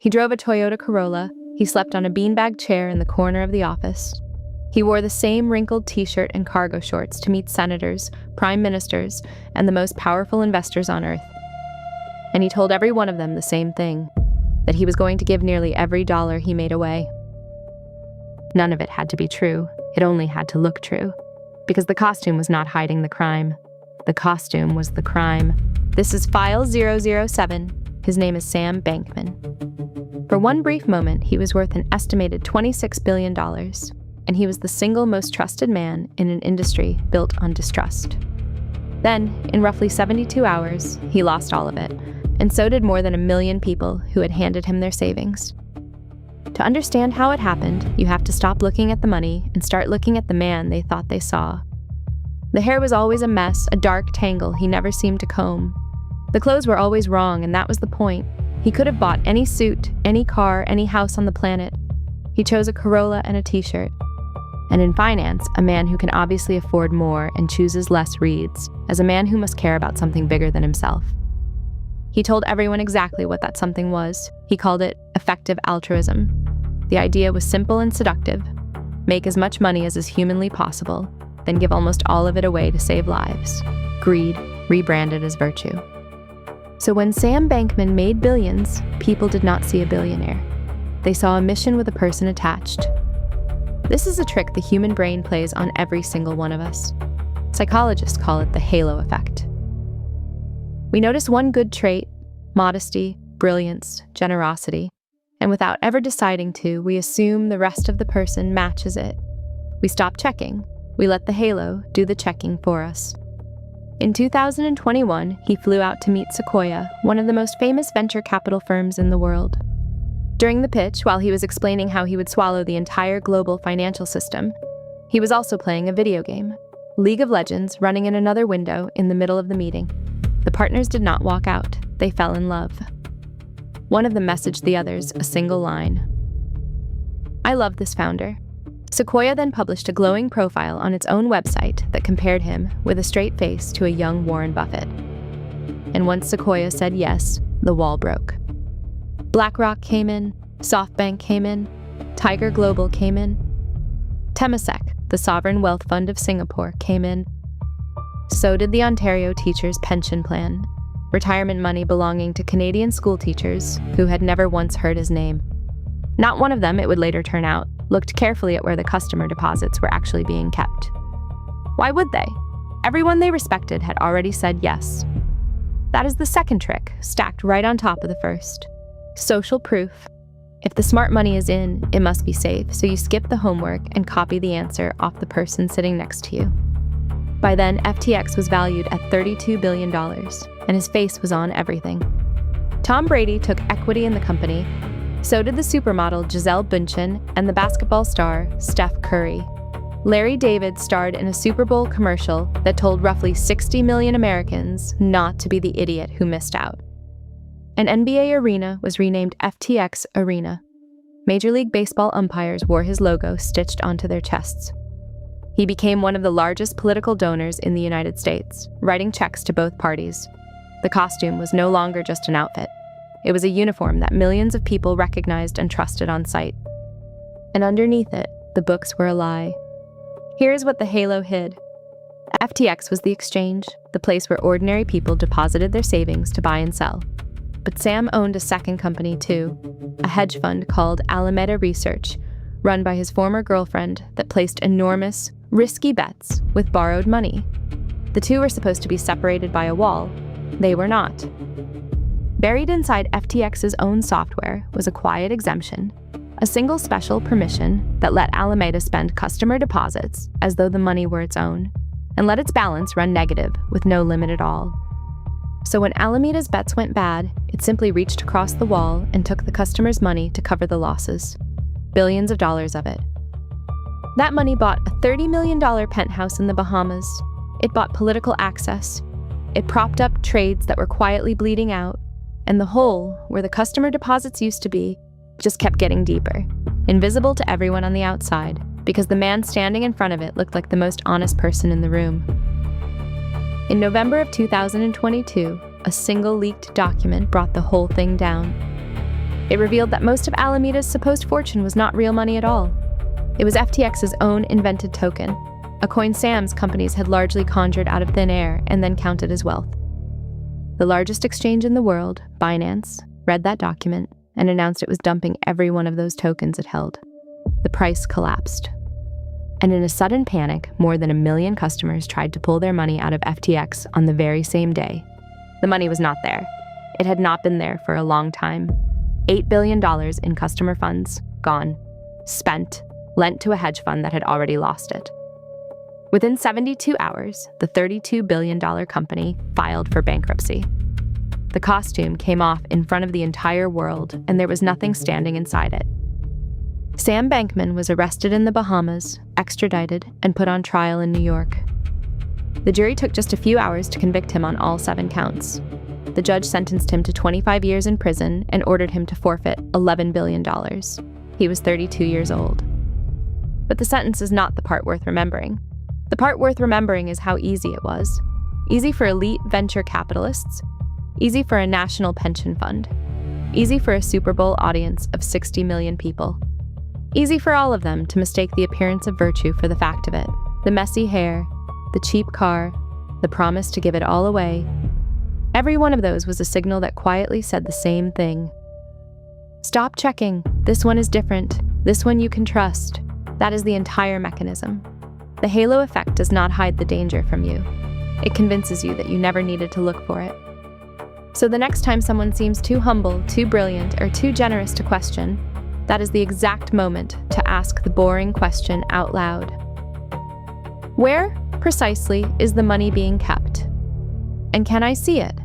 He drove a Toyota Corolla. He slept on a beanbag chair in the corner of the office. He wore the same wrinkled t-shirt and cargo shorts to meet senators, prime ministers, and the most powerful investors on earth. And he told every one of them the same thing, that he was going to give nearly every dollar he made away. None of it had to be true. It only had to look true, because the costume was not hiding the crime. The costume was the crime. This is File 007. His name is Sam Bankman. For one brief moment, he was worth an estimated $26 billion, and he was the single most trusted man in an industry built on distrust. Then, in roughly 72 hours, he lost all of it, and so did more than 1 million people who had handed him their savings. To understand how it happened, you have to stop looking at the money and start looking at the man they thought they saw. The hair was always a mess, a dark tangle he never seemed to comb. The clothes were always wrong, and that was the point. He could have bought any suit, any car, any house on the planet. He chose a Corolla and a t-shirt. And in finance, a man who can obviously afford more and chooses less reads, as a man who must care about something bigger than himself. He told everyone exactly what that something was. He called it effective altruism. The idea was simple and seductive. Make as much money as is humanly possible, then give almost all of it away to save lives. Greed, rebranded as virtue. So when Sam Bankman made billions, people did not see a billionaire. They saw a mission with a person attached. This is a trick the human brain plays on every single one of us. Psychologists call it the halo effect. We notice one good trait, modesty, brilliance, generosity, and without ever deciding to, we assume the rest of the person matches it. We stop checking. We let the halo do the checking for us. In 2021, he flew out to meet Sequoia, one of the most famous venture capital firms in the world. During the pitch, while he was explaining how he would swallow the entire global financial system, he was also playing a video game, League of Legends, running in another window in the middle of the meeting. The partners did not walk out. They fell in love. One of them messaged the others a single line. I love this founder. Sequoia then published a glowing profile on its own website that compared him, with a straight face, to a young Warren Buffett. And once Sequoia said yes, the wall broke. BlackRock came in, SoftBank came in, Tiger Global came in, Temasek, the sovereign wealth fund of Singapore, came in. So did the Ontario Teachers' Pension Plan, retirement money belonging to Canadian school teachers who had never once heard his name. Not one of them, it would later turn out, looked carefully at where the customer deposits were actually being kept. Why would they? Everyone they respected had already said yes. That is the second trick, stacked right on top of the first. Social proof. If the smart money is in, it must be safe, so you skip the homework and copy the answer off the person sitting next to you. By then, FTX was valued at $32 billion, and his face was on everything. Tom Brady took equity in the company. So did the supermodel Gisele Bündchen and the basketball star Steph Curry. Larry David starred in a Super Bowl commercial that told roughly 60 million Americans not to be the idiot who missed out. An NBA arena was renamed FTX Arena. Major League Baseball umpires wore his logo stitched onto their chests. He became one of the largest political donors in the United States, writing checks to both parties. The costume was no longer just an outfit. It was a uniform that millions of people recognized and trusted on sight. And underneath it, the books were a lie. Here's what the halo hid. FTX was the exchange, the place where ordinary people deposited their savings to buy and sell. But Sam owned a second company too, a hedge fund called Alameda Research, run by his former girlfriend, that placed enormous, risky bets with borrowed money. The two were supposed to be separated by a wall. They were not. Buried inside FTX's own software was a quiet exemption, a single special permission that let Alameda spend customer deposits as though the money were its own, and let its balance run negative with no limit at all. So when Alameda's bets went bad, it simply reached across the wall and took the customer's money to cover the losses. Billions of dollars of it. That money bought a $30 million penthouse in the Bahamas. It bought political access. It propped up trades that were quietly bleeding out. And the hole, where the customer deposits used to be, just kept getting deeper, invisible to everyone on the outside, because the man standing in front of it looked like the most honest person in the room. In November of 2022, a single leaked document brought the whole thing down. It revealed that most of Alameda's supposed fortune was not real money at all. It was FTX's own invented token, a coin Sam's companies had largely conjured out of thin air and then counted as wealth. The largest exchange in the world, Binance, read that document and announced it was dumping every one of those tokens it held. The price collapsed. And in a sudden panic, more than 1 million customers tried to pull their money out of FTX on the very same day. The money was not there. It had not been there for a long time. $8 billion in customer funds, gone, spent, lent to a hedge fund that had already lost it. Within 72 hours, the $32 billion company filed for bankruptcy. The costume came off in front of the entire world, and there was nothing standing inside it. Sam Bankman was arrested in the Bahamas, extradited, and put on trial in New York. The jury took just a few hours to convict him on all 7 counts. The judge sentenced him to 25 years in prison and ordered him to forfeit $11 billion. He was 32 years old. But the sentence is not the part worth remembering. The part worth remembering is how easy it was. Easy for elite venture capitalists. Easy for a national pension fund. Easy for a Super Bowl audience of 60 million people. Easy for all of them to mistake the appearance of virtue for the fact of it. The messy hair, the cheap car, the promise to give it all away. Every one of those was a signal that quietly said the same thing. Stop checking. This one is different. This one you can trust. That is the entire mechanism. The halo effect does not hide the danger from you. It convinces you that you never needed to look for it. So the next time someone seems too humble, too brilliant, or too generous to question, that is the exact moment to ask the boring question out loud. Where, precisely, is the money being kept? And can I see it?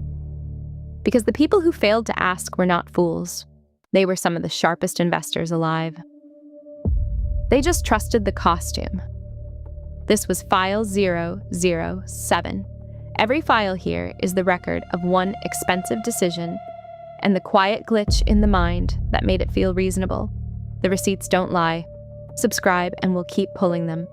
Because the people who failed to ask were not fools. They were some of the sharpest investors alive. They just trusted the costume. This was file 007. Every file here is the record of one expensive decision and the quiet glitch in the mind that made it feel reasonable. The receipts don't lie. Subscribe and we'll keep pulling them.